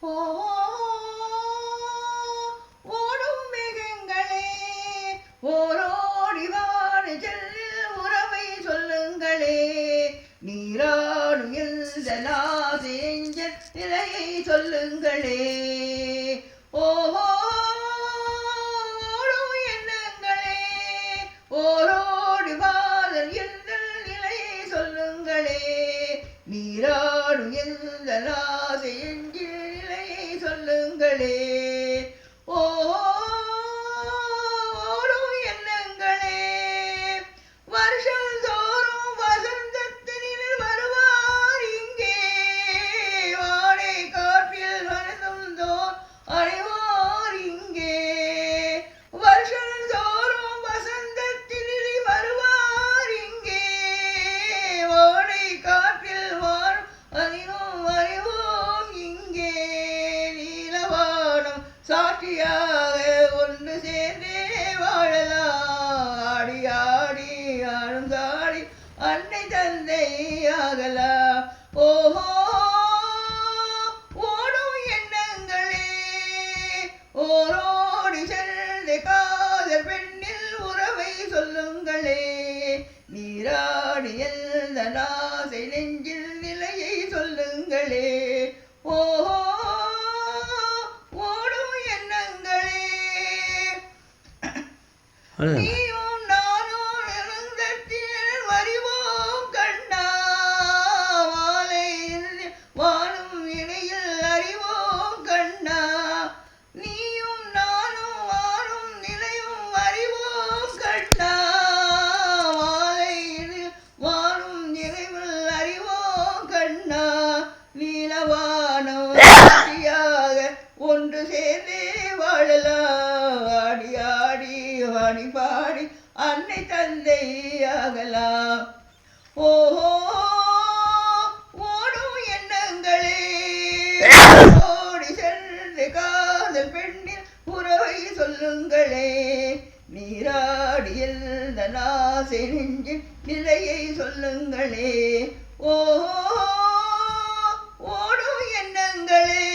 ஓ ஓடும் மேகங்களே ஓரோடி வாடு செல்லில் உறவை சொல்லுங்களே நீராடும் எஞ்சல் நிலையை சொல்லுங்களே ஓஹோ ஓடும் எண்ணங்களே ஓரோடி வாதல் எந்தல் நிலையை சொல்லுங்களே நீராடும் எந்தல் ஆசை எஞ்சில் நிலையை சொல்லுங்களே ஓடும் எண்ணங்களே வருஷம் தோறும் வசந்தத்தினில் வருவார் இங்கே வாடை காற்றில் மனதும் தோர் அடைவார் இங்கே வருஷம் தோறும் வசந்தத்தினில் வருவார் இங்கே வாடை காற்றில் வாரும் அதிலும் அறிவோம் இங்கே நீலவானம் சாட்சியாக ஒன்று சேர்ந்தே வாழலாம் ஆடி ஆடி ஆடுங்காடி அன்னை தந்தை ஆகலாம் ஓஹோ ஓடும் எண்ணங்களே ஓரோடி செல்ந்த காதல் பெண்ணில் உறவை சொல்லுங்களே நீராடி எழுந்த நாசை நெஞ்சில் நிலையை சொல்லுங்களே ஓஹோ ஓடும் எண்ணங்களே நீயும் நானும் எழுந்தத்தில் அறிவோம் கண்ணா மாலையில் வாழும் இணையில் அறிவோம் கண்ணா நீயும் நானும் வாழும் நிலையும் அறிவோம் கண்ணா மாலையில் வாழும் நினைவில் அறிவோம் கண்ணா நீலவானம் சாட்சியாக ஒன்று சேர்ந்தே வாழலாம் ஆடி ஆடி வாடி பாடி அன்னை தந்தை ஆகலாம் ஓஹோ ஓடும் எண்ணங்களே ஓடி சென்று காதல் பெண்ணில் உறவை சொல்லுங்களே நீராடி எழுந்த நாசை நெஞ்சின் நிலையை சொல்லுங்களே ஓஹோ ஓடும் எண்ணங்களே